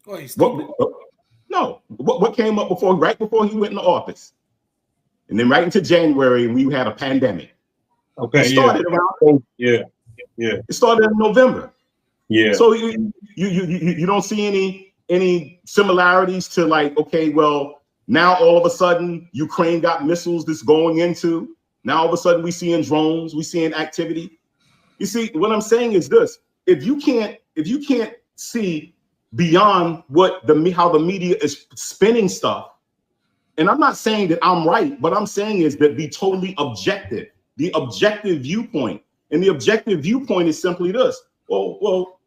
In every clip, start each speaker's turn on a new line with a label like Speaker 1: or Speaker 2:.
Speaker 1: Oh, he's stupid.
Speaker 2: No. What came up right before he went into office? And then right into January, we had a pandemic.
Speaker 3: Okay.
Speaker 2: It started around.
Speaker 3: Yeah.
Speaker 2: It started in November.
Speaker 3: Yeah.
Speaker 2: So you don't see any similarities to like, okay, well, now all of a sudden Ukraine got missiles that's going into. Now all of a sudden we seeing drones, we seeing activity. You see, what I'm saying is this: if you can't see beyond how the media is spinning stuff, and I'm not saying that I'm right, but I'm saying is that be totally objective, the objective viewpoint. And the objective viewpoint is simply this: well,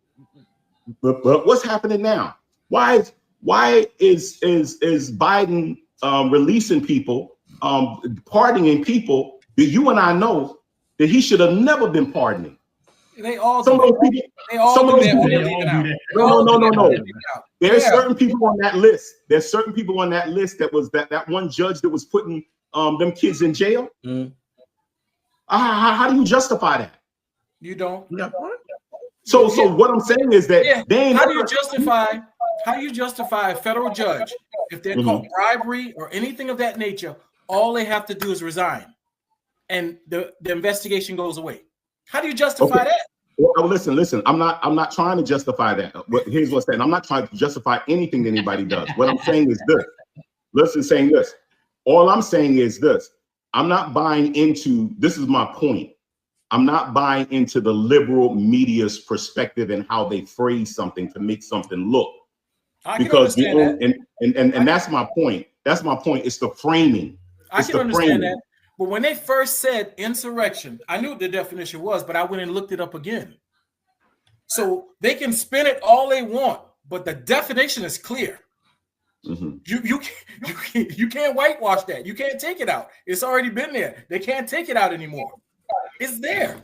Speaker 2: but what's happening now? Why is Biden releasing people, pardoning people that you and I know that he should have never been pardoning?
Speaker 1: They all
Speaker 2: some
Speaker 1: do
Speaker 2: of those people.
Speaker 1: They all do that.
Speaker 2: No. There's certain people on that list. There's certain people on that list that was that one judge that was putting them kids in jail.
Speaker 4: Mm.
Speaker 2: How do you justify that?
Speaker 1: You don't.
Speaker 2: So what I'm saying is that
Speaker 1: how do you justify a federal judge if they're caught bribery or anything of that nature? All they have to do is resign, and the investigation goes away. How do you justify that?
Speaker 2: Well, listen. I'm not trying to justify that. But here's what's saying. I'm not trying to justify anything that anybody does. What I'm saying is this. Listen, saying this. All I'm saying is this. I'm not buying into. This is my point. I'm not buying into the liberal media's perspective and how they phrase something to make something look. Because and that's my point. That's my point. It's the framing.
Speaker 1: I can understand that. But when they first said insurrection, I knew what the definition was, but I went and looked it up again. So they can spin it all they want, but the definition is clear. Mm-hmm. You can't whitewash that. You can't take it out. It's already been there. They can't take it out anymore. It's there.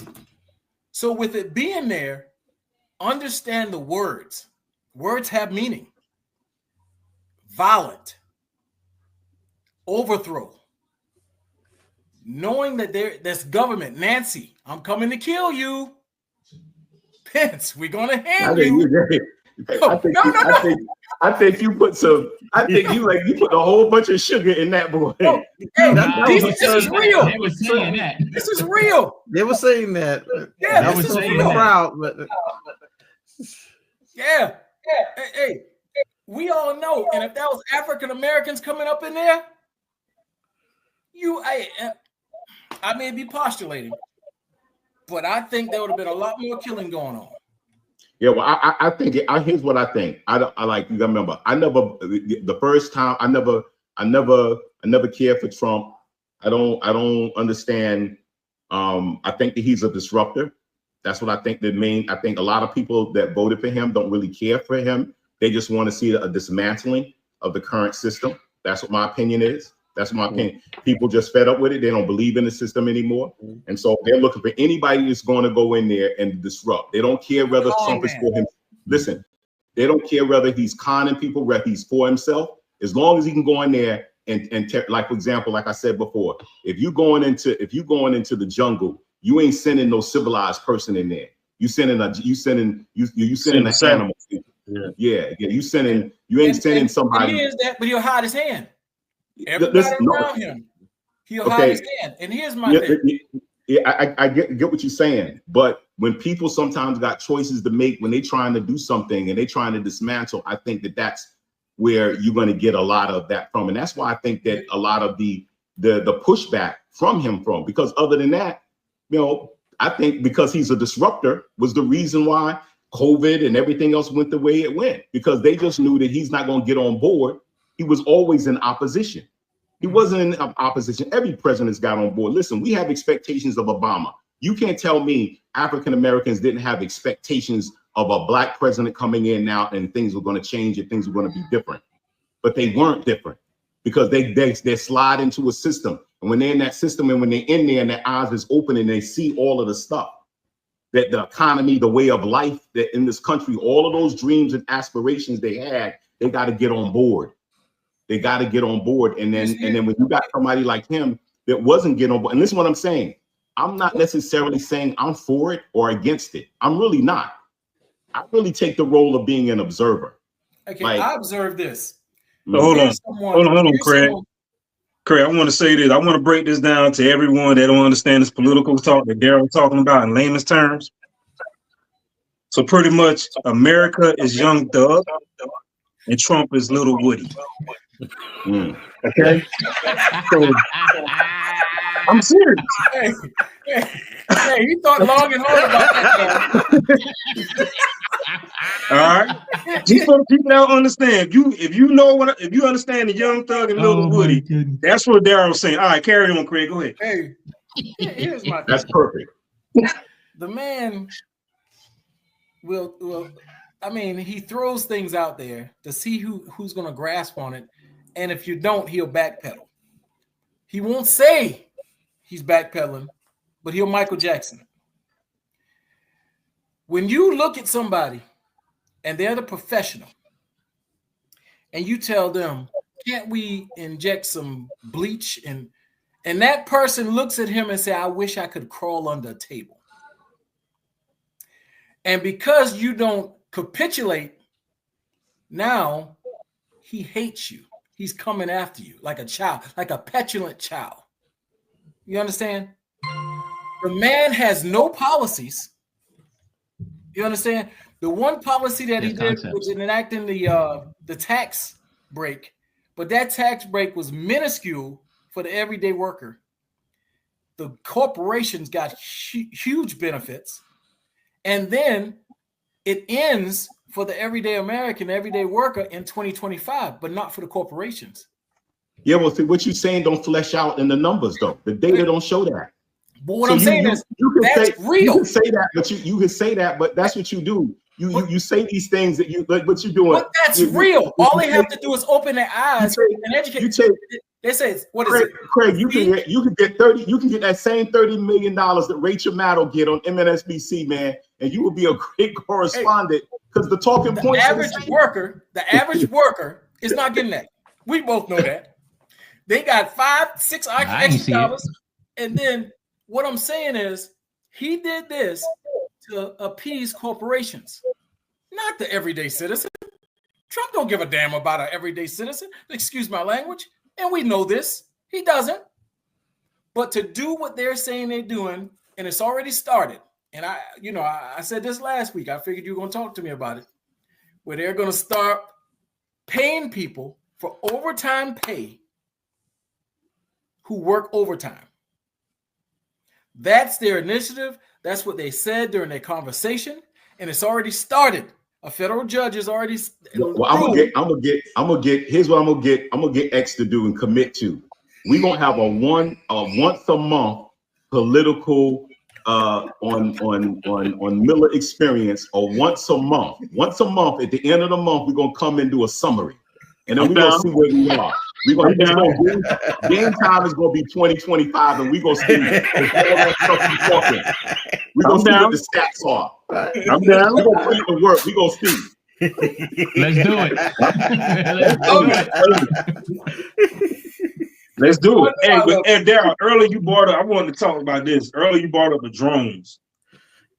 Speaker 1: So with it being there, understand the words. Words have meaning. Violent. Overthrow. Knowing that there's government. Nancy, I'm coming to kill you. Pence, we're going to hand you.
Speaker 2: I think you put some. I think you put a whole bunch of sugar in that boy.
Speaker 1: This is real.
Speaker 5: They were saying that.
Speaker 1: This is real.
Speaker 4: They were saying that.
Speaker 1: Yeah, this is real.
Speaker 4: Proud, but
Speaker 1: yeah. Hey, we all know. And if that was African Americans coming up in there, I may be postulating, but I think there would have been a lot more killing going on.
Speaker 2: Yeah, well, I think here's what I think. I like you gotta remember. The first time I never cared for Trump. I don't understand. I think that he's a disruptor. That's what I think. I think a lot of people that voted for him don't really care for him. They just want to see a dismantling of the current system. That's what my opinion is. That's my opinion. People just fed up with it. They don't believe in the system anymore. And so they're looking for anybody that's going to go in there and disrupt. They don't care whether Trump is for him. Listen, they don't care whether he's conning people, whether he's for himself. As long as he can go in there and like, for example, like I said before, if you going into the jungle, you ain't sending no civilized person in there. You sending an animal. Yeah. You ain't sending somebody.
Speaker 1: But he'll hide his hand. Everybody around him, he'll hide his hand. And here's my thing.
Speaker 2: Yeah, I get what you're saying. But when people sometimes got choices to make when they're trying to do something and they're trying to dismantle, I think that's where you're going to get a lot of that from. And that's why I think that a lot of the pushback from him because other than that, I think because he's a disruptor was the reason why COVID and everything else went the way it went, because they just knew that he's not going to get on board. He was always in opposition. He wasn't in opposition. Every president's got on board. Listen, we have expectations of Obama. You can't tell me African Americans didn't have expectations of a black president coming in now and things were going to change and things were going to be different. But they weren't different because they slide into a system. And when they're in that system and when they're in there and their eyes is open and they see all of the stuff, that the economy, the way of life that in this country, all of those dreams and aspirations they had, they got to get on board. They got to get on board. And then when you got somebody like him that wasn't getting on board, and this is what I'm saying. I'm not necessarily saying I'm for it or against it. I'm really not. I really take the role of being an observer.
Speaker 1: Okay,
Speaker 2: Like,
Speaker 1: I observed this.
Speaker 3: So hold on, Craig. Craig, I want to say this. I want to break this down to everyone that don't understand this political talk that Daryl's talking about in layman's terms. So pretty much, America is Young Thug, and Trump is Little Woody. Okay, so I'm serious.
Speaker 1: Hey, you thought long and hard about that.
Speaker 3: All right, just for the people that don't understand, if you understand the Young Thug and Little Woody, that's what Daryl's saying. All right, carry on, Craig. Go ahead.
Speaker 1: Hey, here's my thing.
Speaker 2: That's perfect.
Speaker 1: The man will. I mean, he throws things out there to see who's going to grasp on it, and if you don't, he'll backpedal. He won't say he's backpedaling, but he'll Michael Jackson it. When you look at somebody and they're the professional, and you tell them, "Can't we inject some bleach?" and that person looks at him and say, "I wish I could crawl under a table." And because you don't capitulate, now he hates you. He's coming after you like a child, like a petulant child. You understand? The man has no policies. You understand? The one policy that he did was enacting the tax break, but that tax break was minuscule for the everyday worker. The corporations got huge benefits, and then it ends for the everyday American, everyday worker in 2025, but not for the corporations.
Speaker 2: Yeah, well, see, what you're saying don't flesh out in the numbers, though. The data don't show that.
Speaker 1: But what I'm saying is that's real.
Speaker 2: You can say that, but you can say that, but that's what you do. You say these things that you like. What you doing?
Speaker 1: But that's real. All they have to do is open their eyes and educate. They say, "What is it?"
Speaker 2: Craig, you can get 30. You can get that same $30 million that Rachel Maddow get on MSNBC, man, and you will be a great correspondent because the talking points.
Speaker 1: The average worker is not getting that. We both know that. They got $5-6 extra dollars, and then what I'm saying is he did this to appease corporations, not the everyday citizen. Trump don't give a damn about an everyday citizen. Excuse my language. And we know this. He doesn't. But to do what they're saying they're doing, and it's already started. And I said this last week. I figured you were going to talk to me about it. Where they're going to start paying people for overtime pay who work overtime. That's their initiative. That's what they said during their conversation. And it's already started. A federal judge is already.
Speaker 2: Well, I'm gonna get. Here's what I'm gonna get. I'm gonna get X to do and commit to. We're gonna have a once a month political on Miller Experience, or once a month. Once a month at the end of the month, we're gonna come and do a summary, and then we're gonna see where we are. Game time is gonna be 2025, and we're gonna see all that stuff you're talking. We're gonna see what the stats are. I'm down. We're gonna put it to work. We're gonna see.
Speaker 4: Let's do it.
Speaker 3: Let's do it. And Daryl, earlier you brought up, I wanted to talk about this. Earlier you brought up the drones.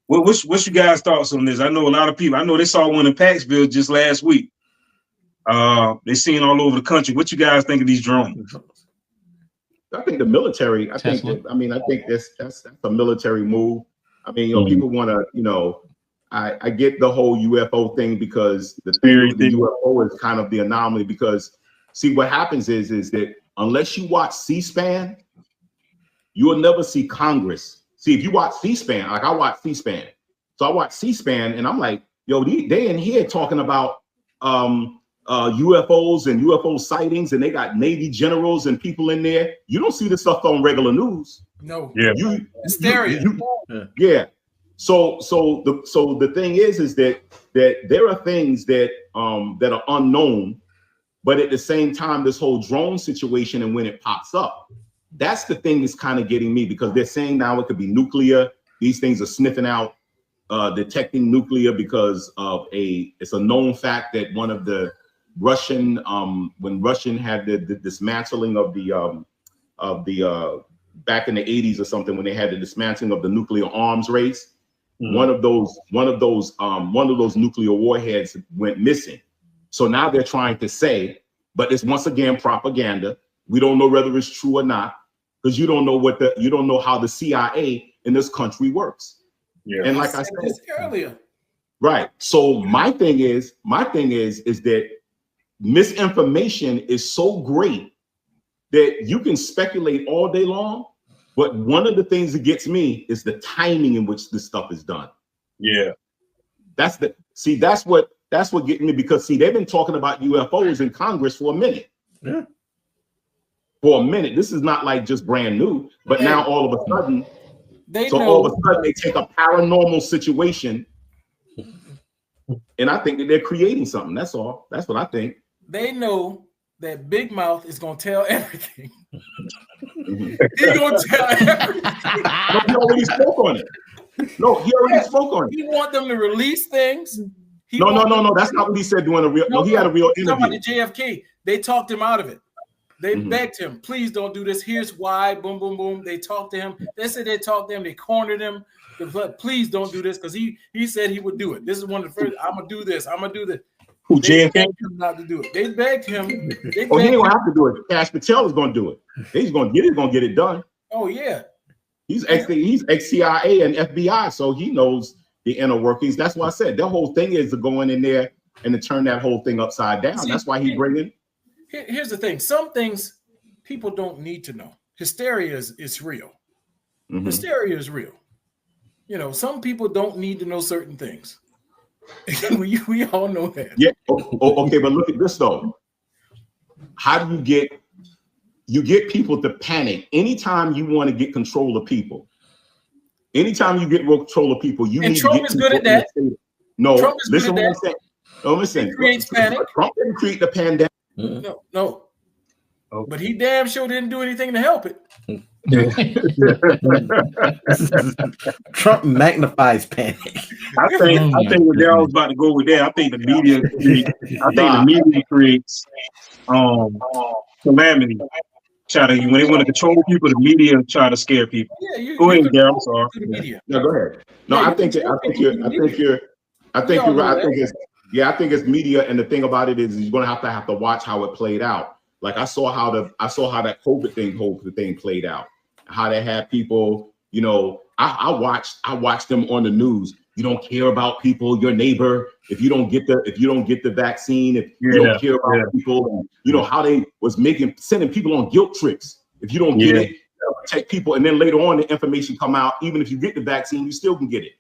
Speaker 3: What's you guys' thoughts on this? I know a lot of people, I know they saw one in Paxville just last week. They seen all over the country. What you guys think of these drones?
Speaker 2: I think the military, I think that's a military move. I mean, people want to, I get the whole UFO thing because the UFO is kind of the anomaly because, see, what happens is that unless you watch C-SPAN, you will never see Congress. See, if you watch C-SPAN, like I watch C-SPAN. So I watch C-SPAN and I'm like, yo, they in here talking about UFOs and UFO sightings, and they got Navy generals and people in there. You don't see this stuff on regular news.
Speaker 1: No.
Speaker 3: Yeah.
Speaker 1: Hysteria.
Speaker 2: Yeah. So the thing is that there are things that are unknown, but at the same time, this whole drone situation and when it pops up, that's the thing that's kind of getting me, because they're saying now it could be nuclear. These things are sniffing out, detecting nuclear because of it's a known fact that one of the Russian, when Russian had the dismantling of the back in the 80s or something, when they had the dismantling of the nuclear arms race, one of those nuclear warheads went missing. So now they're trying to say, but it's once again propaganda. We don't know whether it's true or not, because you don't know how the CIA in this country works.
Speaker 3: Yeah.
Speaker 2: And like I
Speaker 1: said
Speaker 2: said
Speaker 1: this earlier.
Speaker 2: Right. So my thing is that misinformation is so great that you can speculate all day long. But one of the things that gets me is the timing in which this stuff is done.
Speaker 3: Yeah.
Speaker 2: That's what gets me, because they've been talking about UFOs in Congress for a minute.
Speaker 4: Yeah.
Speaker 2: For a minute. This is not like just brand new, but now all of a sudden, all of a sudden they take a paranormal situation, and I think that they're creating something. That's all. That's what I think.
Speaker 1: They know that Big Mouth is gonna tell everything. He's gonna tell everything.
Speaker 2: No, he already spoke on it. No, he already spoke on it.
Speaker 1: He want them to release things.
Speaker 2: No. That's not what he said during a real. No, he had a real interview.
Speaker 1: Talking about the JFK, they talked him out of it. They begged him, please don't do this. Here's why. Boom, boom, boom. They talked to him. They said they talked to him. They cornered him. Please don't do this, because he said he would do it. This is one of the first. I'm gonna do this. I'm gonna do this.
Speaker 3: Who,
Speaker 1: they
Speaker 3: JFK?
Speaker 1: begged him not to do it. They begged him.
Speaker 2: He ain't gonna have to do it. Cash Patel is gonna do it. He's gonna get it done.
Speaker 1: Oh yeah.
Speaker 2: He's ex-CIA and FBI, so he knows the inner workings. That's why I said the whole thing is to go in there and to turn that whole thing upside down.
Speaker 1: See,
Speaker 2: that's why he bringing.
Speaker 1: Here's the thing: some things people don't need to know. Hysteria is real.
Speaker 2: Mm-hmm.
Speaker 1: Hysteria is real. You know, some people don't need to know certain things. we all know that.
Speaker 2: Yeah. Okay, but look at this though. How do you get people to panic anytime you want to get control of people? Anytime you get control of people, you need
Speaker 1: Trump
Speaker 2: to get
Speaker 1: is good at that.
Speaker 2: No,
Speaker 1: Trump is
Speaker 2: listen
Speaker 1: good
Speaker 2: what
Speaker 1: at
Speaker 2: I'm saying. No, listen.
Speaker 1: He creates panic.
Speaker 2: Trump didn't create the pandemic.
Speaker 1: No.
Speaker 3: Okay.
Speaker 1: But he damn sure didn't do anything to help it.
Speaker 4: Trump magnifies panic.
Speaker 3: I think what Daryl's about to go with that. I think the media creates calamity. When they want to control people, the media try to scare people.
Speaker 1: Yeah,
Speaker 3: go ahead, Daryl. Sorry.
Speaker 2: No, go ahead. No, I think you're right. I think it's media, and the thing about it is you're gonna have to watch how it played out. Like I saw how that COVID thing played out. How they had people, you know, I watched them on the news. You don't care about people, your neighbor, if you don't get the vaccine, if you don't care about people, and, you know, how they was sending people on guilt trips. If you don't get it, protect people, and then later on the information come out, even if you get the vaccine, you still can get it.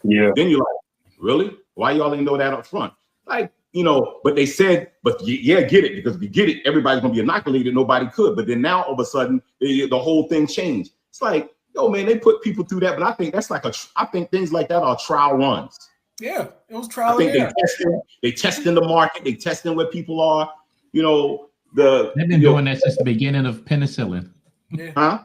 Speaker 3: Yeah.
Speaker 2: Then you're like, really? Why y'all didn't know that up front? Like, you know, but they said, but yeah, get it, because if you get it, everybody's gonna be inoculated. Nobody could. But then now all of a sudden, the whole thing changed. It's like, yo, man, they put people through that, but I think that's I think things like that are trial runs.
Speaker 1: Yeah, it was trial.
Speaker 2: I think they testing the market, they testing where people are. You know, they've
Speaker 5: been doing that since the beginning of penicillin.
Speaker 1: Yeah.
Speaker 2: Huh?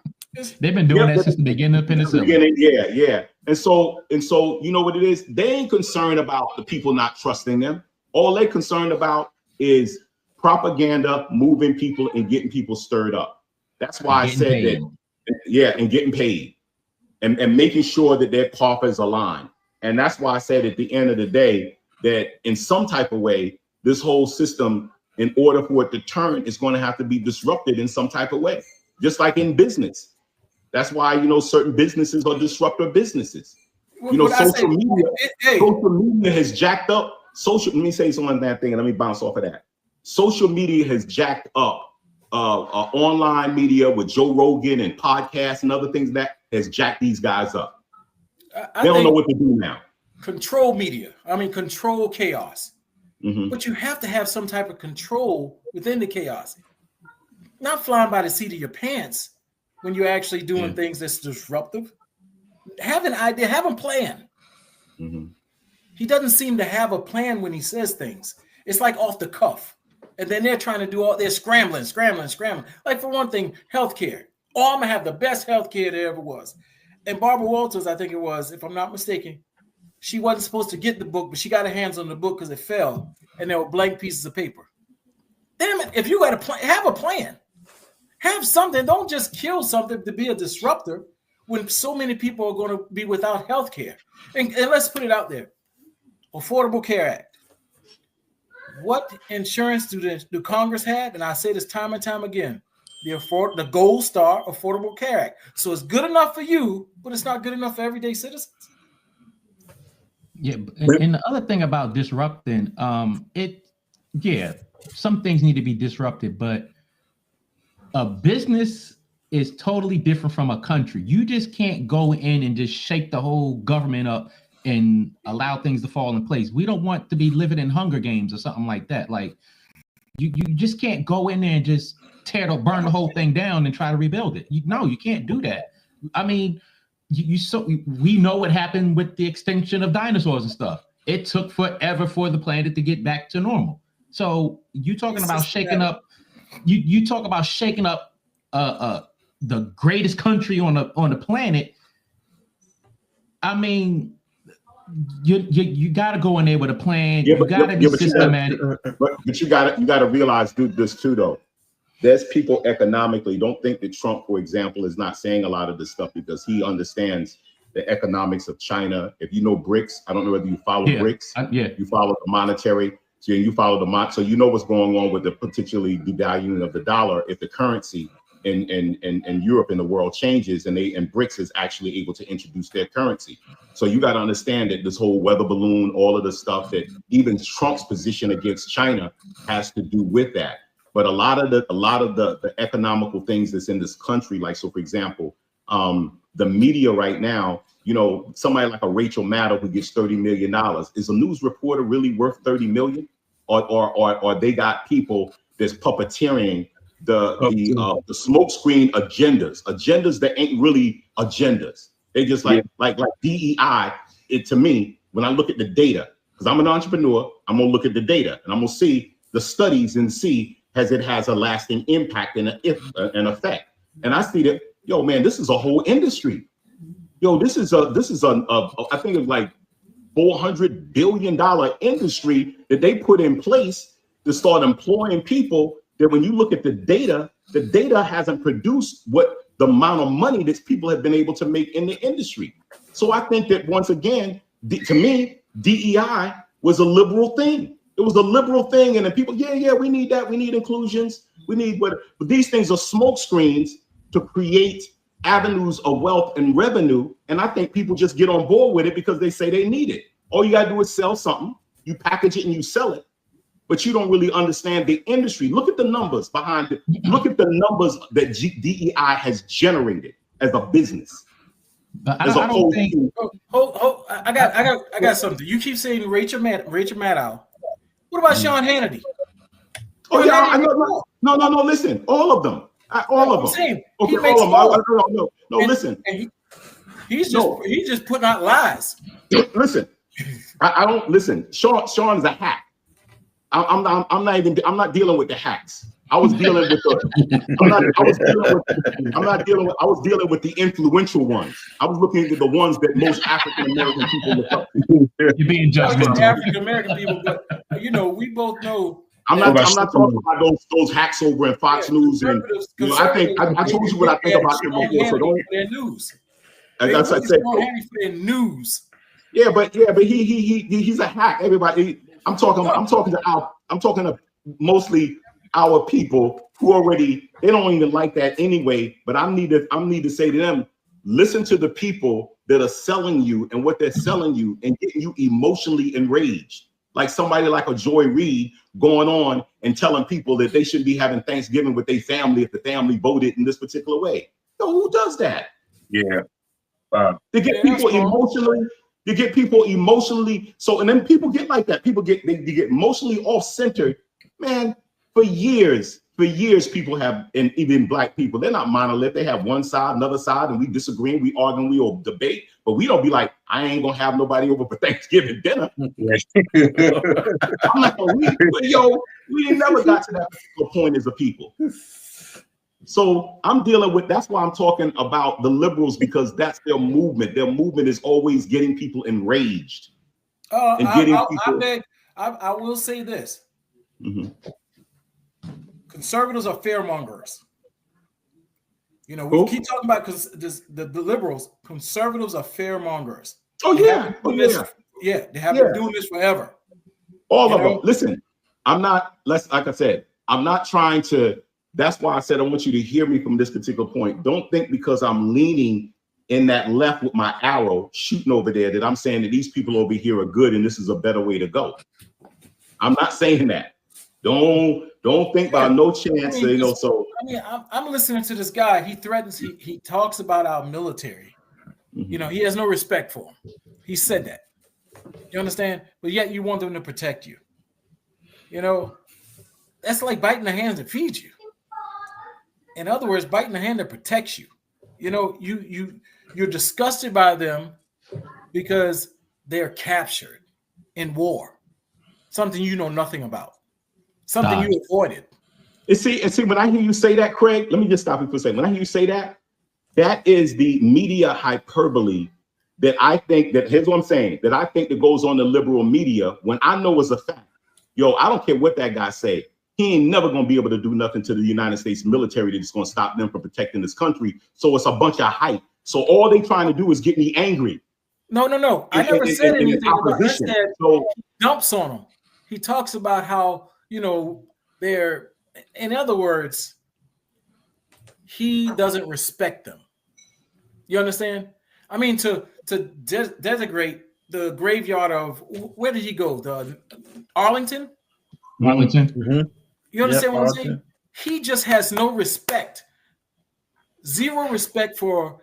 Speaker 5: They've been doing that since the beginning of penicillin.
Speaker 2: Yeah. And so, you know what it is? They ain't concerned about the people not trusting them. All they're concerned about is propaganda, moving people and getting people stirred up. That's why I said that. Yeah, and getting paid and making sure that their coffers align. And that's why I said at the end of the day that in some type of way, this whole system, in order for it to turn, is going to have to be disrupted in some type of way, just like in business. That's why, you know, certain businesses are disruptor businesses. You know, social media has jacked up. Let me say something on that thing, and let me bounce off of that. Social media has jacked up online media with Joe Rogan and podcasts and other things that has jacked these guys up. They don't know what to do now.
Speaker 1: Control media. I mean, control chaos.
Speaker 2: Mm-hmm.
Speaker 1: But you have to have some type of control within the chaos. Not flying by the seat of your pants when you're actually doing things that's disruptive. Have an idea, have a plan.
Speaker 2: Mm-hmm.
Speaker 1: He doesn't seem to have a plan when he says things. It's like off the cuff. And then they're trying to do they're scrambling. Like, for one thing, healthcare. Oh, I'm going to have the best healthcare there ever was. And Barbara Walters, I think it was, if I'm not mistaken, she wasn't supposed to get the book, but she got her hands on the book because it fell and there were blank pieces of paper. Damn it, if you got a plan, have a plan. Have something. Don't just kill something to be a disruptor when so many people are going to be without healthcare. And let's put it out there. Affordable Care Act. what insurance do Congress have? And I say this time and time again: the Gold Star Affordable Care Act. So it's good enough for you, but it's not good enough for everyday citizens.
Speaker 5: Yeah, and the other thing about disrupting, some things need to be disrupted, but a business is totally different from a country. You just can't go in and just shake the whole government up and allow things to fall in place. We don't want to be living in Hunger Games or something like that. Like you just can't go in there and just burn the whole thing down and try to rebuild it. You can't do that. I mean, we know what happened with the extinction of dinosaurs and stuff. It took forever for the planet to get back to normal. So you talking about shaking up, you talk about shaking up the greatest country on the planet. I mean, you got to go in there with a plan. You got to be systematic.
Speaker 2: But you got to realize this too, though. There's people economically. Don't think that Trump, for example, is not saying a lot of this stuff because he understands the economics of China. If you know BRICS, I don't know whether you follow BRICS. You follow the monetary. So you follow so you know what's going on with the particularly devaluing of the dollar. If the currency in Europe and the world changes, and BRICS is actually able to introduce their currency. So you got to understand that this whole weather balloon, all of the stuff that even Trump's position against China has to do with that. But a lot of the economical things that's in this country, like, so for example, the media right now, you know, somebody like a Rachel Maddow who gets $30 million, is a news reporter really worth $30 million? Or they got people that's puppeteering the smokescreen agendas that ain't really agendas. They just like DEI. To me, when I look at the data, because I'm an entrepreneur, I'm gonna look at the data and I'm gonna see the studies and see has a lasting impact and an effect. And I see that, yo, man, this is a whole industry. Yo, this is I think it's like $400 billion industry that they put in place to start employing people that when you look at the data hasn't produced what the amount of money that people have been able to make in the industry. So I think that once again, to me, DEI was a liberal thing. It was a liberal thing. And then people, we need that. We need inclusions. We need but these things are smoke screens to create avenues of wealth and revenue. And I think people just get on board with it because they say they need it. All you got to do is sell something. You package it and you sell it. But you don't really understand the industry. Look at the numbers behind it. Look at the numbers that DEI has generated as a business.
Speaker 5: I don't think.
Speaker 1: I got something. You keep saying Rachel Maddow. What about Sean Hannity?
Speaker 2: Oh yeah, I know. No. Listen, all of them. All of them. Okay, all of them. No. Listen. And
Speaker 1: he's just putting out lies.
Speaker 2: Listen, I don't listen. Sean is a hack. I'm not dealing with the hacks. I was dealing with the influential ones. I was looking at the ones that most African American people look up to.
Speaker 5: You're being judgmental.
Speaker 1: African American people, but we both know.
Speaker 2: I'm not talking about those hacks over in Fox News, and I told you what I think about them before. So don't
Speaker 1: their news.
Speaker 2: That's what I said.
Speaker 1: For their news.
Speaker 2: Yeah, but he's a hack. Everybody, I'm talking to mostly our people who already, they don't even like that anyway. But I need to say to them, listen to the people that are selling you and what they're selling you and getting you emotionally enraged. Like somebody like a Joy Reid going on and telling people that they shouldn't be having Thanksgiving with their family if the family voted in this particular way. So who does that?
Speaker 3: Yeah.
Speaker 2: They get people emotionally. You get people emotionally. So, and then people get like that. They get emotionally off-centered. Man, for years, people have, and even Black people, they're not monolith. They have one side, another side, and we disagree, we argue, we all debate, but we don't be like, I ain't gonna have nobody over for Thanksgiving dinner. I'm like, we never got to that particular point as a people. So I'm dealing with, that's why I'm talking about the liberals, because that's their movement. Their movement is always getting people enraged.
Speaker 1: I will say this. Mm-hmm. Conservatives are fearmongers. We keep talking about the liberals. Conservatives are fearmongers.
Speaker 2: Oh yeah,
Speaker 1: they have been doing this forever.
Speaker 2: All of them. Listen, I'm not, like I said, I'm not trying to, that's why I said I want you to hear me from this particular point. Don't think because I'm leaning in that left with my arrow shooting over there that I'm saying that these people over here are good and this is a better way to go. I'm not saying that. Don't think about no chance.
Speaker 1: I mean,
Speaker 2: So
Speaker 1: I mean, I'm listening to this guy. He threatens. He talks about our military. You know, he has no respect for them. He said that. You understand? But yet you want them to protect you. You know, that's like biting the hand that feeds you. In other words, biting the hand that protects you. You know, you're disgusted by them because they're captured in war. Something you know nothing about. Something you avoided.
Speaker 2: And see, when I hear you say that, Craig, let me just stop you for a second. When I hear you say that, that is the media hyperbole that I think that, here's what I'm saying, that I think that goes on the liberal media when I know is a fact. Yo, I don't care what that guy say. He ain't never going to be able to do nothing to the United States military that's going to stop them from protecting this country. So it's a bunch of hype. So all they trying to do is get me angry.
Speaker 1: No. I never said anything about it. I said
Speaker 2: so,
Speaker 1: he dumps on them. He talks about how, you know, they're, in other words, he doesn't respect them. You understand? I mean, to designate the graveyard of, where did he go? The Arlington?
Speaker 5: Arlington.
Speaker 4: Mm-hmm.
Speaker 1: You understand what I'm saying? He just has no respect. Zero respect for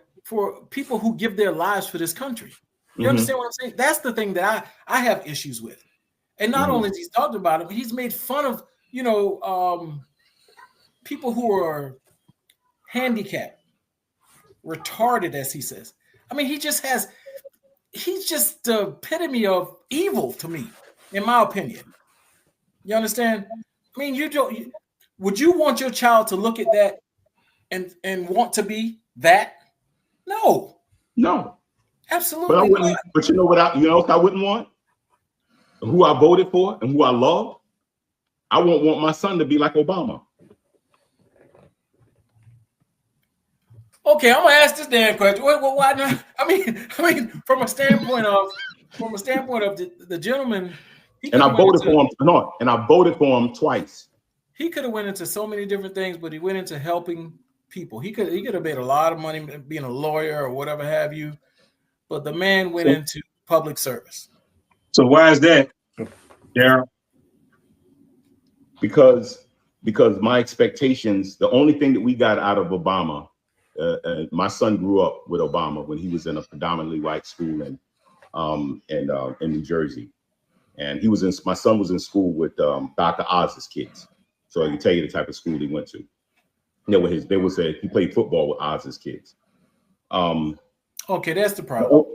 Speaker 1: people who give their lives for this country. You understand what I'm saying? That's the thing that I have issues with. And not only has he talked about it, but he's made fun of, you know, people who are handicapped, retarded, as he says. I mean, he's just the epitome of evil to me, in my opinion. You understand? I mean, would you want your child to look at that and want to be that? No, absolutely
Speaker 2: but I wouldn't.
Speaker 1: not.
Speaker 2: But you know what? I wouldn't want? Who I voted for and who I love. I won't want my son to be like Obama.
Speaker 1: Okay, I'm gonna ask this damn question. Well, why not? I mean, from a standpoint of the gentleman.
Speaker 2: And I voted for him. No, and I voted for him twice.
Speaker 1: He could have went into so many different things, but he went into helping people. He could have made a lot of money being a lawyer or whatever have you. But the man went into public service.
Speaker 3: So why is that, Daryl?
Speaker 2: Because my expectations, the only thing that we got out of Obama, my son grew up with Obama when he was in a predominantly white school in New Jersey. And my son was in school with Dr. Oz's kids. So I can tell you the type of school he went to. He played football with Oz's kids.
Speaker 1: Okay, that's the problem.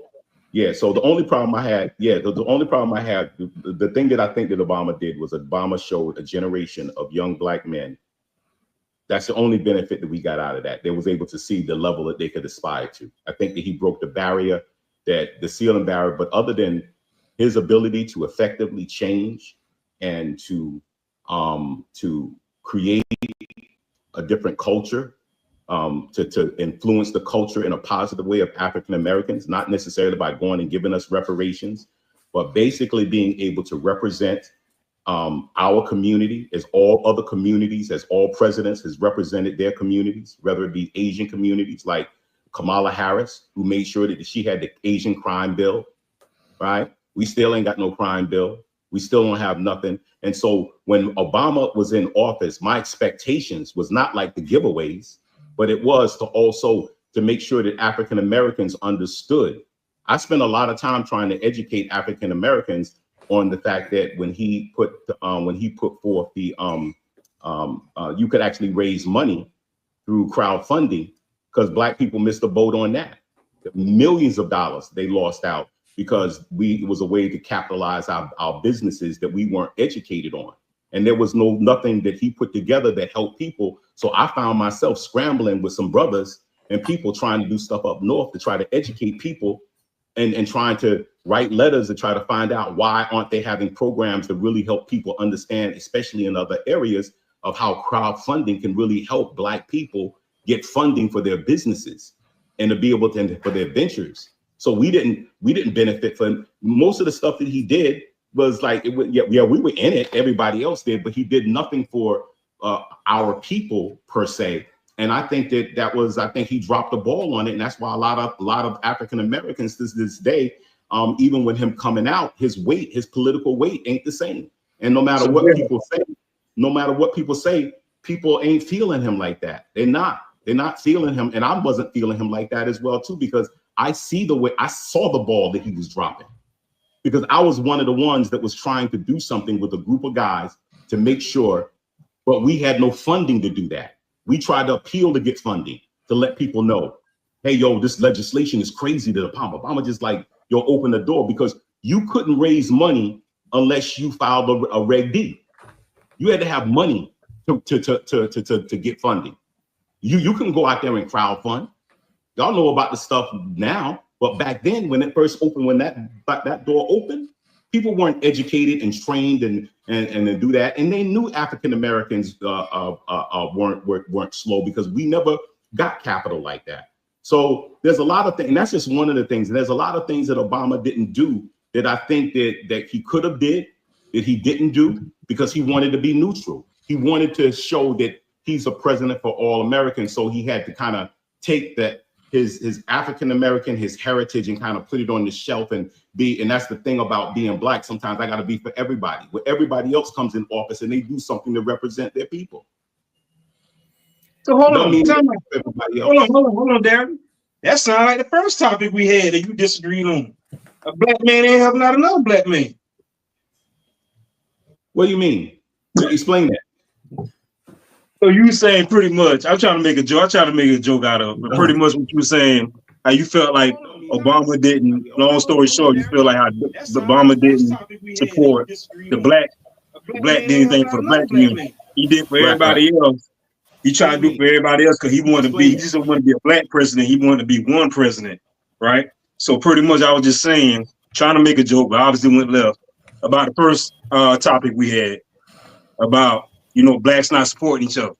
Speaker 2: Yeah, so the only problem I had, the thing that I think that Obama did was Obama showed a generation of young black men. That's the only benefit that we got out of that. They was able to see the level that they could aspire to. I think that he broke the barrier, the ceiling barrier, but other than his ability to effectively change and to create a different culture, to influence the culture in a positive way of African Americans, not necessarily by going and giving us reparations, but basically being able to represent our community as all other communities, as all presidents has represented their communities, whether it be Asian communities like Kamala Harris, who made sure that she had the Asian crime bill, right? We still ain't got no crime bill. We still don't have nothing. And so when Obama was in office, my expectations was not like the giveaways, but it was to make sure that African Americans understood. I spent a lot of time trying to educate African Americans on the fact that when he put forth the you could actually raise money through crowdfunding, because Black people missed the boat on that. Millions of dollars they lost out because it was a way to capitalize our businesses that we weren't educated on. And there was nothing that he put together that helped people. So I found myself scrambling with some brothers and people trying to do stuff up north to try to educate people and trying to write letters to try to find out why aren't they having programs to really help people understand, especially in other areas, of how crowdfunding can really help Black people get funding for their businesses and to be able to for their ventures. So we didn't benefit from most of the stuff that he did. was like, yeah, we were in it. Everybody else did, but he did nothing for our people per se. And I think I think he dropped the ball on it, and that's why a lot of African Americans to this day, even with him coming out, his political weight ain't the same. And no matter what people say, people ain't feeling him like that. They're not feeling him, and I wasn't feeling him like that as well too, because I saw the ball that he was dropping, because I was one of the ones that was trying to do something with a group of guys to make sure, but we had no funding to do that. We tried to appeal to get funding to let people know, hey, yo, this legislation is crazy to Obama. Obama just like, yo, open the door, because you couldn't raise money unless you filed a Reg D. You had to have money to get funding. You couldn't go out there and crowdfund. Y'all know about the stuff now, but back then when it first opened, when that door opened, people weren't educated and trained and to do that, and they knew African Americans weren't slow, because we never got capital like that. So there's a lot of things, and that's just one of the things. And there's a lot of things that Obama didn't do that I think that he could have did, that he didn't do, because he wanted to be neutral. He wanted to show that he's a president for all Americans. So he had to kind of take that his African American, his heritage, and kind of put it on the shelf and be. And that's the thing about being black. Sometimes I got to be for everybody. Where everybody else comes in office and they do something to represent their people.
Speaker 3: So hold on, Darren. That sounds like the first topic we had that you disagreed on. A black man ain't helping out another black man.
Speaker 2: What do you mean? Explain that.
Speaker 3: So you saying pretty much, I'm trying to make a joke out of it, but pretty much what you were saying, how you felt like Obama didn't, long story short, you feel like how Obama didn't support the black did anything for the black community. He did for everybody else. He tried to do for everybody else because he just didn't want to be a black president. He wanted to be one president, right? So pretty much I was just saying, trying to make a joke, but obviously went left, about the first topic we had about, blacks not supporting each other.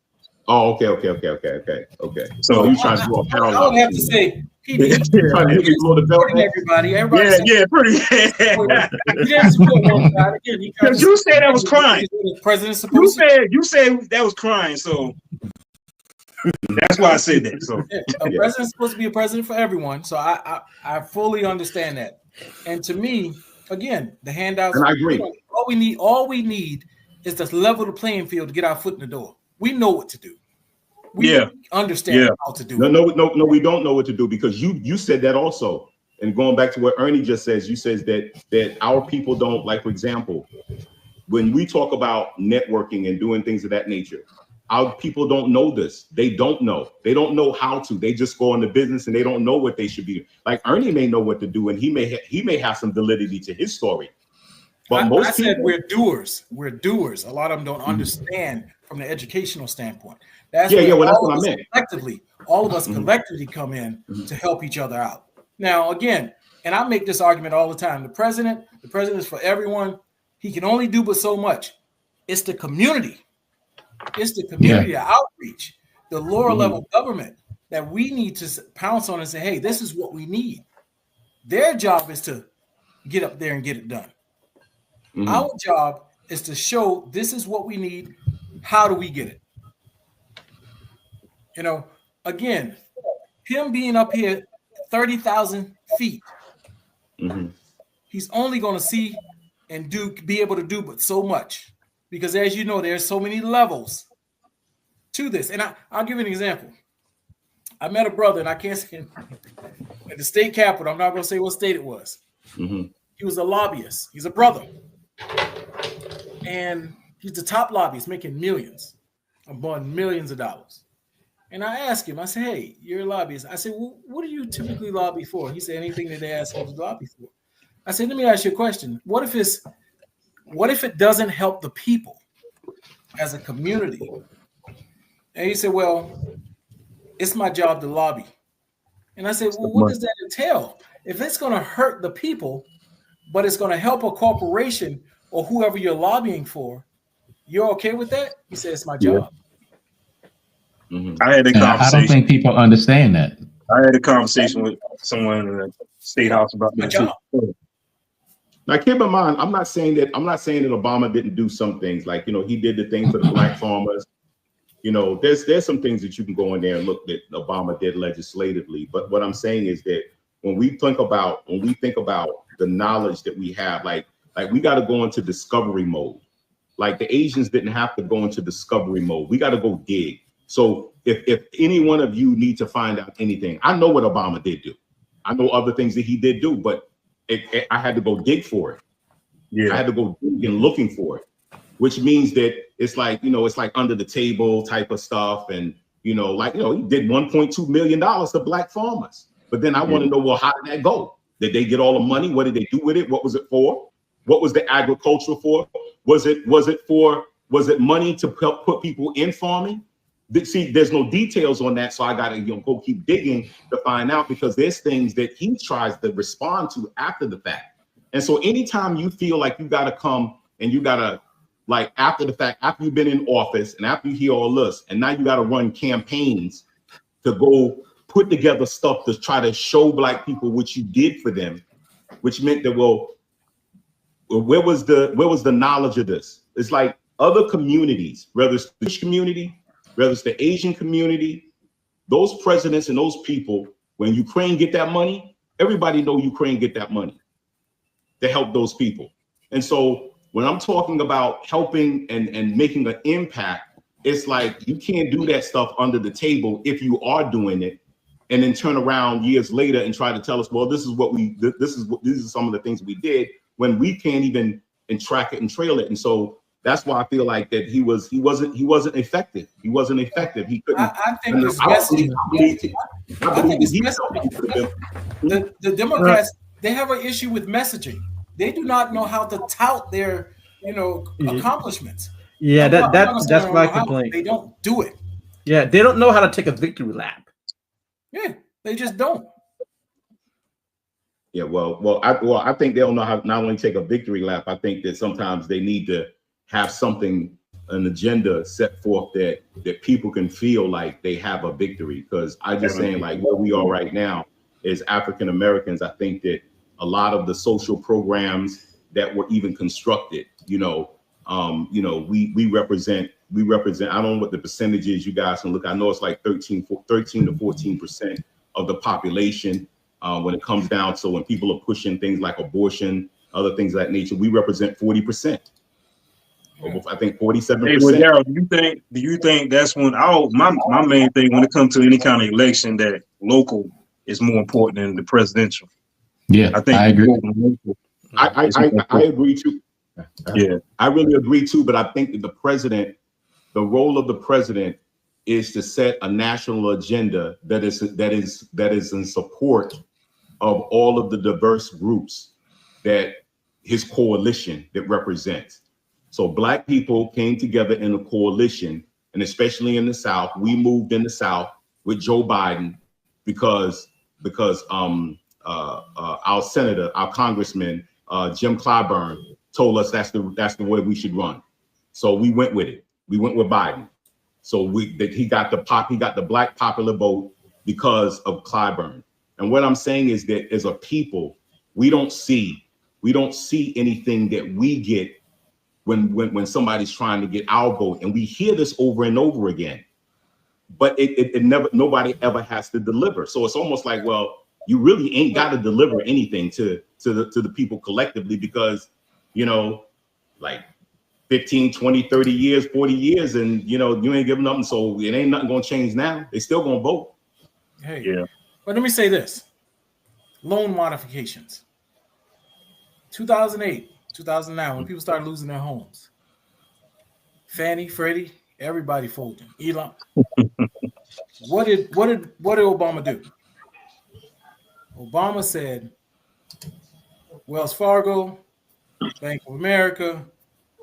Speaker 2: Oh, okay. So
Speaker 3: you
Speaker 2: trying to do a parallel.
Speaker 1: I would have to say he trying to
Speaker 2: hit me below the belt.
Speaker 1: Everybody
Speaker 3: pretty. Because you said that was crying.
Speaker 1: The president's supposed
Speaker 3: you said that was crying, so that's why I said that. So
Speaker 1: a president's supposed to be a president for everyone. So I fully understand that. And to me, again, the handouts.
Speaker 2: And I agree.
Speaker 1: All we need is to level the playing field to get our foot in the door. We know what to do. We understand how to do it.
Speaker 2: No, we don't know what to do, because you said that also. And going back to what Ernie just says, you says that our people don't, like, for example, when we talk about networking and doing things of that nature, our people don't know this. They don't know. They don't know how to. They just go into business and they don't know what they should be doing. Like Ernie may know what to do, and he may have some validity to his story. But I
Speaker 1: said we're doers. We're doers. A lot of them don't understand from the educational standpoint. That's what I meant. All of us collectively come in to help each other out. Now, again, and I make this argument all the time. The president is for everyone. He can only do but so much. It's the community. It's the community outreach, the lower level government that we need to pounce on and say, hey, this is what we need. Their job is to get up there and get it done. Our job is to show this is what we need. How do we get it? Again, him being up here 30,000 feet, he's only going to see and be able to do but so much, because as you know, there's so many levels to this. And I'll give you an example. I met a brother, and I can't say him, at the state capitol. I'm not going to say what state it was. He was a lobbyist. He's a brother. And he's the top lobbyist, making millions, upon millions of dollars. And I asked him, I said, hey, you're a lobbyist. I said, well, what do you typically lobby for? He said, anything that they ask him to lobby for. I said, let me ask you a question. What if it doesn't help the people as a community? And he said, well, it's my job to lobby. And I said, well, what does that entail? If it's going to hurt the people, but it's going to help a corporation or whoever you're lobbying for, you're okay with that? He said, it's my job.
Speaker 3: I had a conversation.
Speaker 5: I don't think people understand that.
Speaker 3: I had a conversation with someone in the state house about that too.
Speaker 2: Now, keep in mind, I'm not saying that Obama didn't do some things. Like, he did the thing for the black farmers. There's some things that you can go in there and look that Obama did legislatively. But what I'm saying is that when we think about the knowledge that we have, like we got to go into discovery mode. Like the Asians didn't have to go into discovery mode. We got to go dig. So if any one of you need to find out anything, I know what Obama did do. I know other things that he did do, but I had to go dig for it. Yeah, I had to go dig and looking for it, which means that it's like under the table type of stuff, and he did $1.2 million to black farmers. But then I want to know, well, how did that go? Did they get all the money? What did they do with it? What was it for? What was the agriculture for? Was it money to help put people in farming? See, there's no details on that, so I gotta go keep digging to find out, because there's things that he tries to respond to after the fact. And so anytime you feel like you gotta come and you gotta, like, after the fact, after you've been in office and after you hear all this, and now you gotta run campaigns to go put together stuff to try to show black people what you did for them, which meant that, well, where was the knowledge of this? It's like other communities, whether it's the Jewish community, whether it's the Asian community, those presidents and those people, when Ukraine get that money, everybody know Ukraine get that money to help those people. And so when I'm talking about helping and making an impact, it's like you can't do that stuff under the table if you are doing it, and then turn around years later and try to tell us, well, these are some of the things we did, when we can't even track it and trail it. And so that's why I feel like that he wasn't effective. He wasn't effective. He couldn't.
Speaker 1: I think it's messaging. The Democrats, they have an issue with messaging. They do not know how to tout their, accomplishments.
Speaker 4: Yeah, that's my complaint.
Speaker 1: They don't do it.
Speaker 4: Yeah, they don't know how to take a victory lap.
Speaker 1: Yeah, they just don't.
Speaker 2: Yeah, I think they don't know how to not only take a victory lap. I think that sometimes they need to have an agenda set forth that people can feel like they have a victory. Because I just saying, like, where we are right now as African Americans, I think that a lot of the social programs that were even constructed, we represent. I don't know what the percentage is. You guys can look. I know it's like 13 to 14% of the population. When it comes down to when people are pushing things like abortion, other things of that nature, we represent 40%. I think 47%.
Speaker 3: Hey, well, Daryl, do you think that's when my main thing when it comes to any kind of election, that local is more important than the presidential?
Speaker 5: Yeah, I think I agree.
Speaker 2: I agree too.
Speaker 3: Yeah,
Speaker 2: I really agree too. But I think that the role of the president is to set a national agenda that is in support of all of the diverse groups that his coalition that represents. So black people came together in a coalition, and especially in the South, we moved in the South with Joe Biden because our senator, our congressman, Jim Clyburn, told us that's the way we should run. So we went with it. We went with Biden. So he got the black popular vote because of Clyburn. And what I'm saying is that as a people, we don't see anything that we get when somebody's trying to get our vote, and we hear this over and over again. But nobody ever has to deliver. So it's almost like, well, you really ain't got to deliver anything to the people collectively, because like 15, 20, 30 years, 40 years, and you ain't giving nothing, so it ain't nothing gonna change now. They still gonna vote.
Speaker 1: Hey, yeah. But let me say this: loan modifications. 2008, 2009, when people started losing their homes, Fannie, Freddie, everybody folding. Elon. What did Obama do? Obama said, Wells Fargo, Bank of America,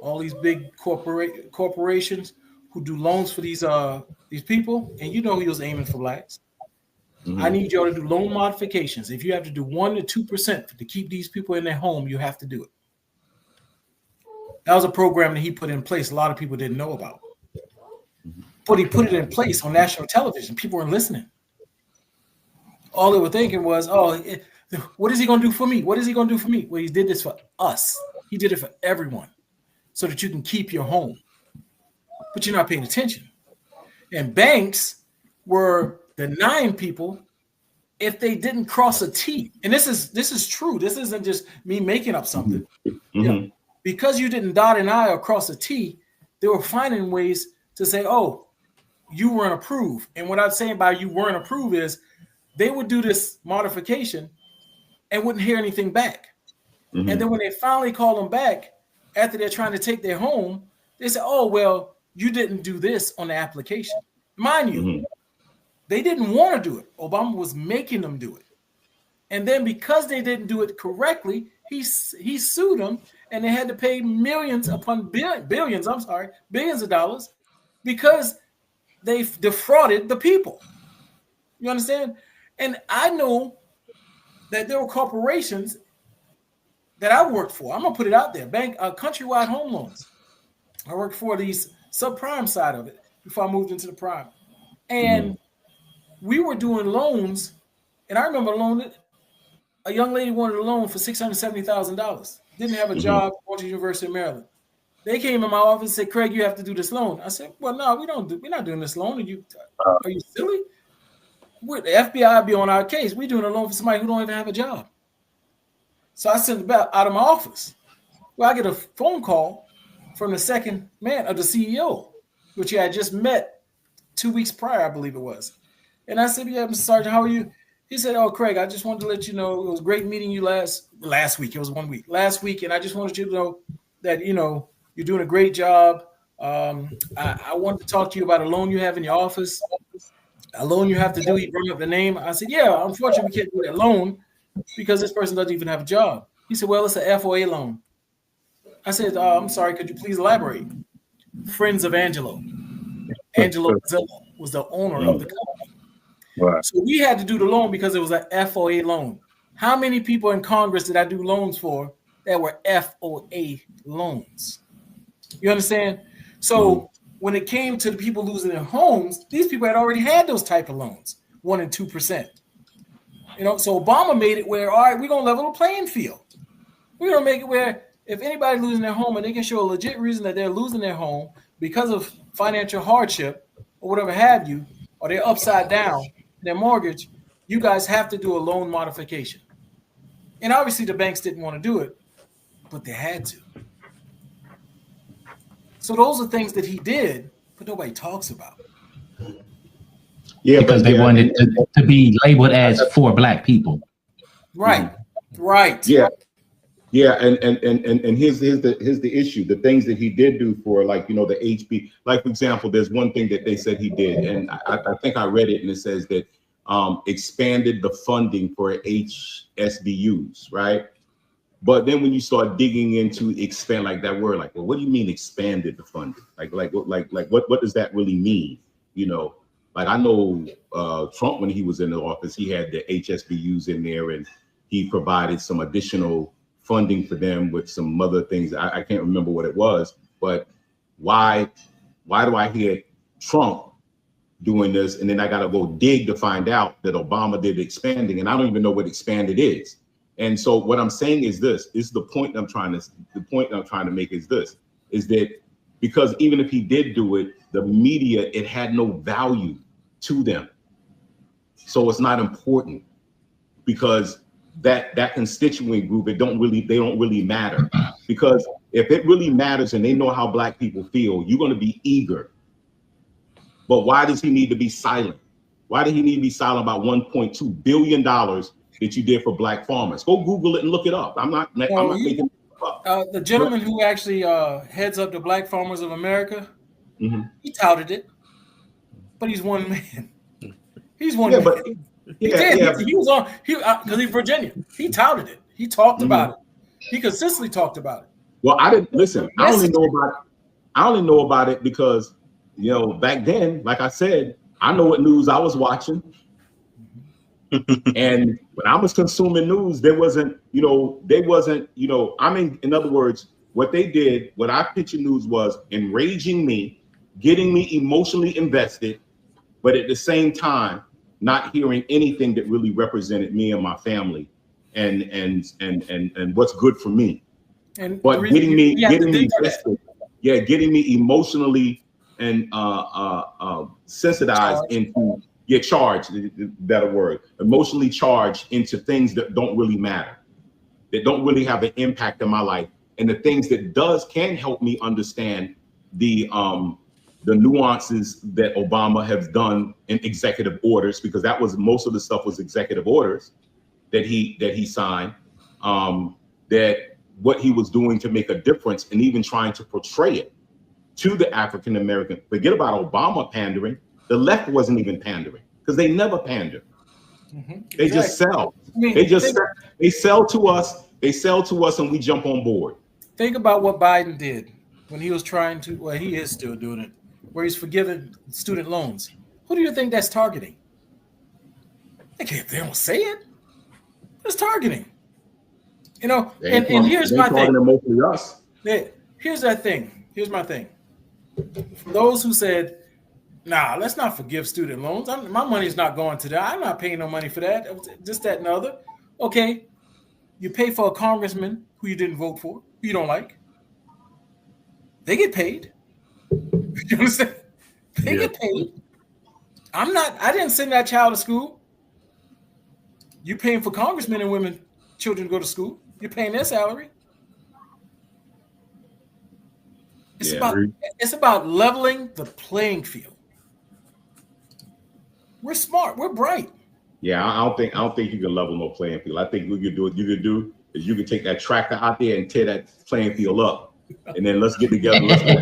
Speaker 1: all these big corporations who do loans for these people, and he was aiming for blacks. Mm-hmm. I need y'all to do loan modifications. If you have to do 1% to 2% to keep these people in their home, you have to do it. That was a program that he put in place. A lot of people didn't know about, but he put it in place on national television. People weren't listening. All they were thinking was, What is he going to do for me? What is he going to do for me? Well, he did this for us. He did it for everyone so that you can keep your home. But you're not paying attention. And banks were denying people if they didn't cross a T. And this is true. This isn't just me making up something.
Speaker 2: Mm-hmm.
Speaker 1: Yeah. Because you didn't dot an I or cross a T, they were finding ways to say, oh, you weren't approved. And what I'm saying by you weren't approved is they would do this modification and wouldn't hear anything back.
Speaker 2: Mm-hmm.
Speaker 1: And then when they finally call them back after they're trying to take their home, they say, oh, well, you didn't do this on the application. Mind you, they didn't want to do it. Obama was making them do it. And then because they didn't do it correctly, he sued them, and they had to pay millions upon billions of dollars because they defrauded the people. You understand? And I know that there were corporations that I worked for. I'm gonna put it out there. Countrywide Home Loans. I worked for these subprime side of it before I moved into the prime. And we were doing loans, and I remember a young lady wanted a loan for $670,000. Didn't have a job, went to the University of Maryland. They came in my office and said, Craig, you have to do this loan. I said, well, no, we're not doing this loan. Are you silly? The FBI be on our case. We're doing a loan for somebody who don't even have a job. So I sent it back out of my office. Well, I get a phone call from the second man of the CEO, which I had just met 2 weeks prior, I believe it was. And I said, yeah, Mr. Sergeant, how are you? He said, oh, Craig, I just wanted to let you know it was great meeting you last week. It was 1 week. Last week, and I just wanted you to know that, you're doing a great job. I wanted to talk to you about a loan you have in your office. A loan you have to do. He brought up the name. I said, yeah, unfortunately, we can't do that loan because this person doesn't even have a job. He said, well, it's an FOA loan. I said, I'm sorry, could you please elaborate? Friends of Angelo. Angelo was the owner of the company.
Speaker 3: Right.
Speaker 1: So we had to do the loan because it was an FOA loan. How many people in Congress did I do loans for that were FOA loans? You understand? So when it came to the people losing their homes, these people had already had those type of loans, 1% and 2%. So Obama made it where, all right, we're going to level the playing field. We're going to make it where if anybody losing their home and they can show a legit reason that they're losing their home because of financial hardship or whatever have you, or they're upside down, their mortgage, you guys have to do a loan modification. And obviously the banks didn't want to do it, but they had to. So those are things that he did, but nobody talks about.
Speaker 5: Yeah, because they wanted to be labeled as for Black people.
Speaker 1: Right. Right.
Speaker 2: Yeah. Yeah, and here's the issue. The things that he did do for, like, the HP, like, for example, there's one thing that they said he did, and I think I read it, and it says that expanded the funding for HSBUs, right? But then when you start digging into expand, like that word, like, well, what do you mean expanded the funding? Like what does that really mean? Like, I know Trump, when he was in the office, he had the HSBUs in there, and he provided some additional funding for them with some other things. I can't remember what it was, but why do I hear Trump doing this, and then I got to go dig to find out that Obama did expanding, and I don't even know what expanded is. And so what I'm saying is this is the point I'm trying to make is this, is that because even if he did do it, the media, it had no value to them. So it's not important because that constituent group, they don't really matter. Because if it really matters and they know how Black people feel, you're going to be eager. But why does he need to be silent? Why did he need to be silent about $1.2 billion that you did for Black farmers? Go Google it and look it up. I'm not making it up.
Speaker 1: The gentleman who actually heads up the Black Farmers of America, he touted it, but he's one man. He's one man.
Speaker 2: But,
Speaker 1: he was on because he's Virginia. He touted it. He talked about it. He consistently talked about it.
Speaker 2: Well, I didn't listen. I only know about it because back then, like I said, I know what news I was watching. And when I was consuming news, in other words, what they did, what I pictured news was enraging me, getting me emotionally invested, but at the same time, not hearing anything that really represented me and my family and what's good for me. But
Speaker 1: getting me
Speaker 2: emotionally and sensitized into charged, better word, emotionally charged into things that don't really matter, that don't really have an impact in my life, and the things that can help me understand the nuances that Obama has done in executive orders, because that was most of the stuff was executive orders that he signed, that what he was doing to make a difference and even trying to portray it to the African American. Forget about Obama pandering. The left wasn't even pandering because they never pander. They just sell. They sell to us. They sell to us and we jump on board.
Speaker 1: Think about what Biden did when he was trying to, well, he is still doing it, where he's forgiving student loans. Who do you think that's targeting? They don't say it. It's targeting. You know, and here's my thing.
Speaker 2: Mostly us.
Speaker 1: Here's that thing. Here's my thing. For those who said, nah, let's not forgive student loans. My money's not going to that. I'm not paying no money for that. Just that and other. Okay. You pay for a congressman who you didn't vote for, who you don't like. They get paid. You understand? They get paid. I didn't send that child to school. You paying for congressmen and women, children to go to school. You're paying their salary. It's about leveling the playing field. We're smart. We're bright.
Speaker 2: Yeah, I don't think you can level no playing field. I think what you could do is you can take that tractor out there and tear that playing field up, and then let's get together. Let's go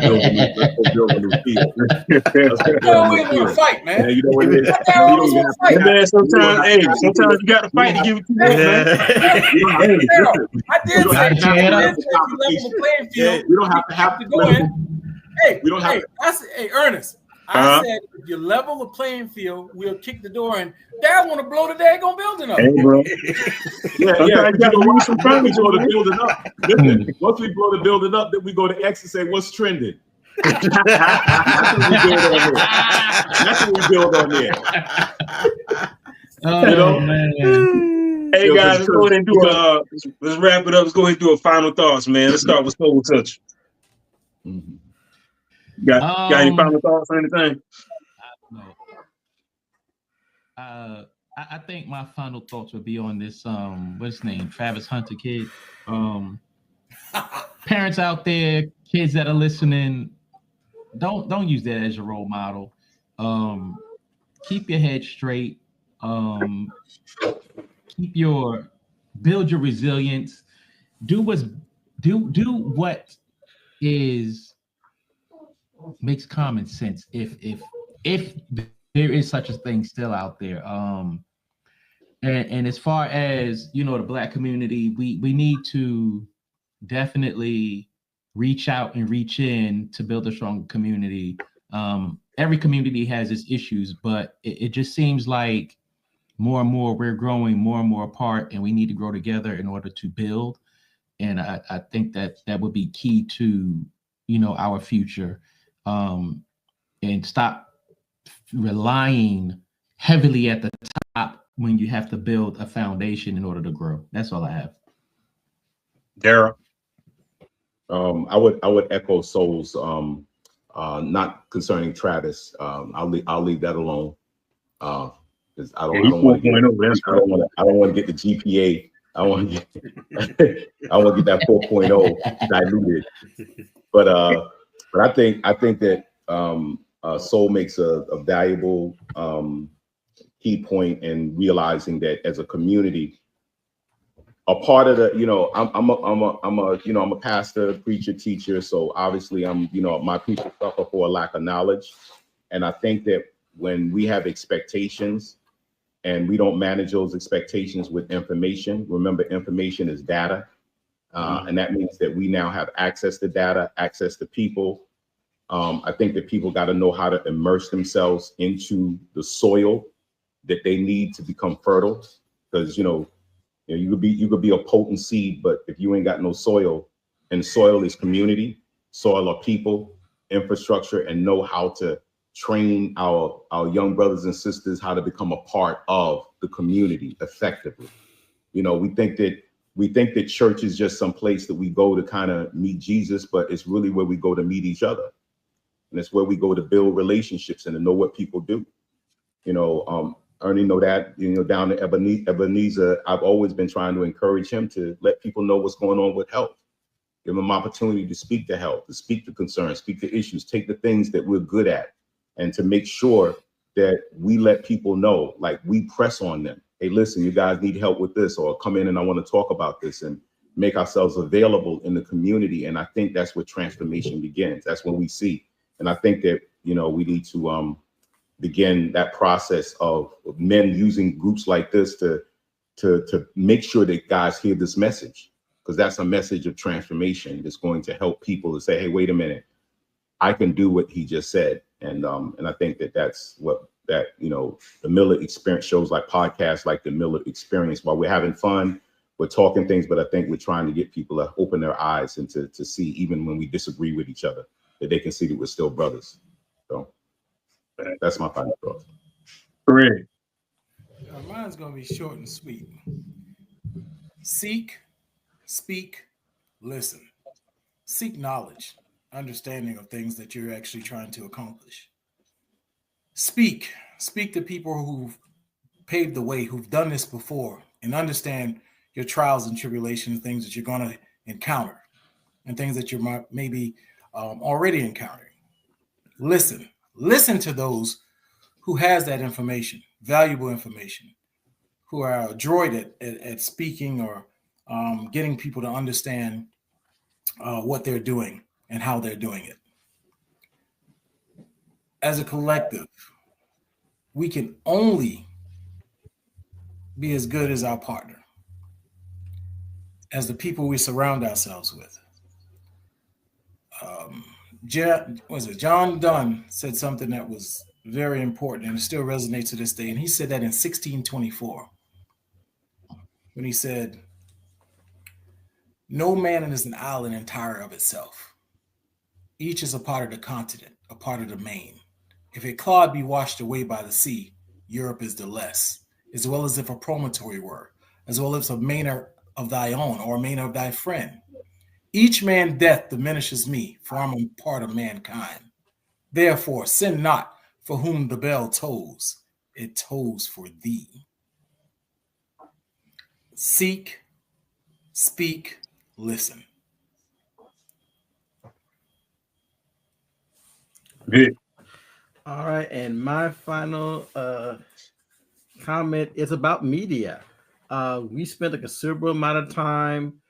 Speaker 2: build a new field.
Speaker 1: We're fight, man.
Speaker 2: You know what it is.
Speaker 3: Sometimes you got to fight to give it to them.
Speaker 1: I did say level the playing field.
Speaker 2: We don't have to go in.
Speaker 1: Hey, Ernest. I said, if you level the playing field, we'll kick the door in. Dad want to blow the daggone building up.
Speaker 3: Hey, bro.
Speaker 2: You got to lose some furniture to build it up. Listen, once we blow the building up, then we go to X and say, what's trending? That's what we build on there.
Speaker 3: You know? Man. Hey, guys, let's go ahead and let's wrap it up. Let's go ahead and do a final thoughts, man. Let's start with Soul Touch. Mm-hmm. Got any final thoughts or anything?
Speaker 5: I think my final thoughts would be on this what's his name, Travis Hunter kid. Parents out there, kids that are listening, don't use that as your role model. Keep your head straight. Build your resilience. Do what makes common sense. If there is such a thing still out there. And as far as, the Black community, we need to definitely reach out and reach in to build a strong community. Every community has its issues, but it just seems like more and more we're growing more and more apart, and we need to grow together in order to build. And I think that would be key to, our future. And stop relying heavily at the top when you have to build a foundation in order to grow. That's all I have.
Speaker 3: Daryl.
Speaker 2: I would echo Soul's not concerning Travis. I'll leave that alone. Because I don't want to get the GPA. I want to get that 4.0 diluted. But I think that Soul makes a valuable key point in realizing that as a community, a part of the, I'm a pastor, preacher, teacher. So obviously my people suffer for a lack of knowledge. And I think that when we have expectations and we don't manage those expectations with information, remember information is data. And that means that we now have access to data, access to people. I think that people got to know how to immerse themselves into the soil that they need to become fertile. Because, you could be a potent seed, but if you ain't got no soil, and soil is community, soil are people, infrastructure, and know how to train our young brothers and sisters how to become a part of the community effectively. You know, we think that church is just some place that we go to kind of meet Jesus, but it's really where we go to meet each other. And it's where we go to build relationships and to know what people do. You know, Ernie know that, you know, down to Ebenezer, I've always been trying to encourage him to let people know what's going on with health. Give them opportunity to speak to health, to speak to concerns, speak to issues, take the things that we're good at, and to make sure that we let people know, like we press on them. Hey, listen, you guys need help with this, or come in and I want to talk about this, and make ourselves available in the community. And I think that's where transformation begins. That's when we see. And I think that, you know, we need to begin that process of men using groups like this to make sure that guys hear this message, because that's a message of transformation that's going to help people to say, hey, wait a minute, I can do what he just said. And I think that that's what that, you know, the Miller Experience, shows like podcasts like the Miller Experience, while we're having fun, we're talking things, but I think we're trying to get people to open their eyes and to see, even when we disagree with each other, that they can see that we're still brothers. So that's my final thought.
Speaker 3: Great.
Speaker 1: Mine's going to be short and sweet. Seek, speak, listen. Seek knowledge, understanding of things that you're actually trying to accomplish. Speak to people who've paved the way, who've done this before, and understand your trials and tribulations, things that you're going to encounter, and things that you're maybe already encountering. Listen to those who has that information, valuable information, who are adroit at speaking or getting people to understand what they're doing and how they're doing it. As a collective, we can only be as good as our partner, as the people we surround ourselves with. John Donne said something that was very important, and it still resonates to this day. And he said that in 1624, when he said, "No man is an island entire of itself. Each is a part of the continent, a part of the main. If a clod be washed away by the sea, Europe is the less, as well as if a promontory were, as well as a manor of thy own, or a manor of thy friend. Each man death diminishes me, for I'm a part of mankind. Therefore, sin not, for whom the bell tolls, it tolls for thee." Seek, speak, listen.
Speaker 3: Good.
Speaker 4: All right, and my final comment is about media. We spent a considerable amount of time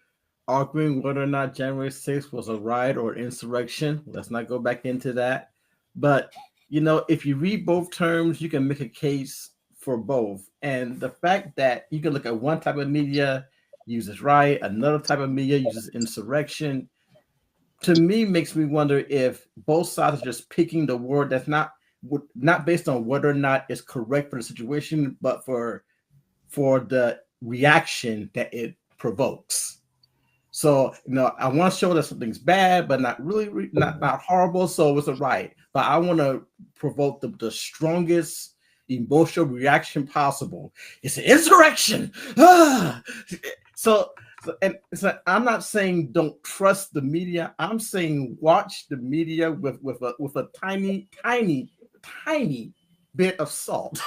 Speaker 4: arguing whether or not January 6th was a riot or insurrection. Let's not go back into that. But, you know, if you read both terms, you can make a case for both. And the fact that you can look at one type of media uses riot, another type of media uses insurrection, to me makes me wonder if both sides are just picking the word that's not based on whether or not it's correct for the situation, but for the reaction that it provokes. So, you know, I want to show that something's bad, but not really, not horrible. So it's a riot. But I want to provoke the strongest emotional reaction possible. It's an insurrection. So I'm not saying don't trust the media. I'm saying watch the media with a tiny bit of salt.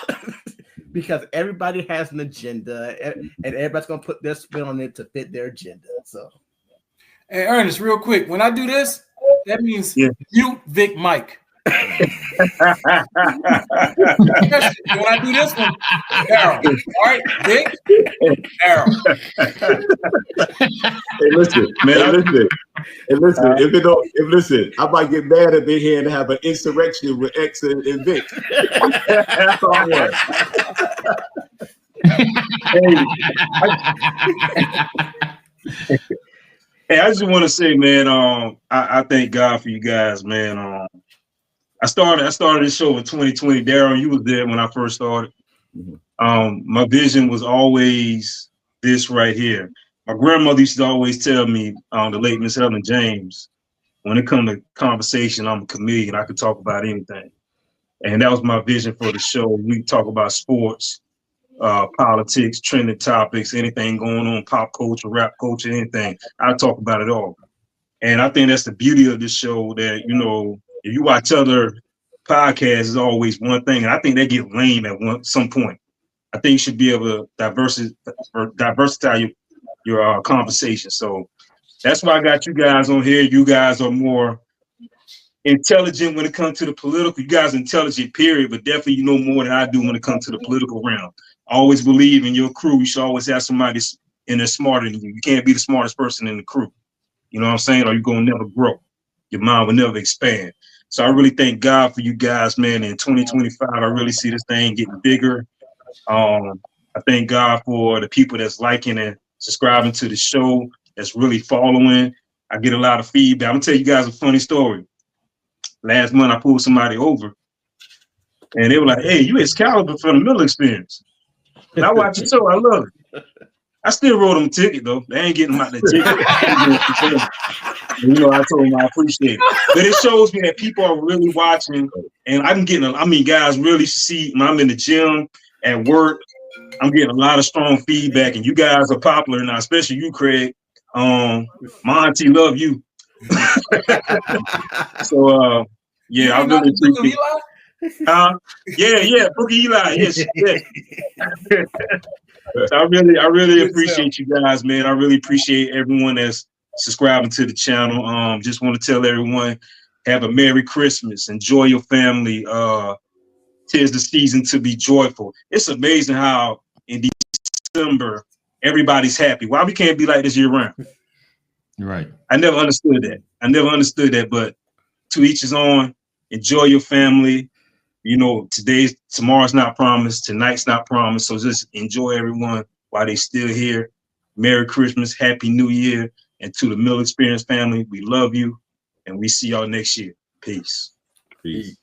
Speaker 4: Because everybody has an agenda, and everybody's gonna put their spin on it to fit their agenda. So,
Speaker 1: hey, Ernest, real quick, when I do this, that means mute Vic Mike. When I do this one, Daryl. All right, Vic, Daryl.
Speaker 2: Hey, listen, man, listen. I might get mad if they here and have an insurrection with X and Vic. That's all I want.
Speaker 3: Hey, I just want to say, man, I thank God for you guys, man. I started this show in 2020. Daryl, you was there when I first started. My vision was always this right here. My grandmother used to always tell me, the late Miss Helen James, when it comes to conversation, I'm a comedian. I could talk about anything. And that was my vision for the show. We talk about sports, politics, trending topics, anything going on, pop culture, rap culture, anything. I talk about it all. And I think that's the beauty of this show, that, you know, if you watch other podcasts, it's always one thing. And I think they get lame at some point. I think you should be able to diversify your conversation. So that's why I got you guys on here. You guys are more intelligent when it comes to the political. You guys are intelligent, period, but definitely you know more than I do when it comes to the political realm. I always believe in your crew. You should always have somebody in there smarter than you. You can't be the smartest person in the crew. You know what I'm saying? Or you're going to never grow. Your mind will never expand. So I really thank God for you guys, man. In 2025, I really see this thing getting bigger. I thank God for the people that's liking and subscribing to the show, that's really following. I get a lot of feedback. I'm going to tell you guys a funny story. Last month, I pulled somebody over, and they were like, "Hey, you Excalibur from the Miller Experience." And I watch the show. I love it. I still wrote them a ticket, though. They ain't getting them out the ticket. You know, I told them I appreciate it. But it shows me that people are really watching, and I'm getting, guys really see when I'm in the gym, at work, I'm getting a lot of strong feedback, and you guys are popular now, especially you, Craig. My auntie love you. So, yeah, I really appreciate it. Yeah, Boogie Eli, yes. I really appreciate you guys, man. I really appreciate everyone that's subscribing to the channel. Just want to tell everyone, have a Merry Christmas. Enjoy your family. 'Tis the season to be joyful. It's amazing how in December everybody's happy. Why we can't be like this year round?
Speaker 5: Right.
Speaker 3: I never understood that. But to each his own. Enjoy your family. You know, tomorrow's not promised. Tonight's not promised. So just enjoy everyone while they still here. Merry Christmas, Happy New Year. And to the Miller Experience family, we love you. And we see y'all next year. Peace.
Speaker 2: Peace.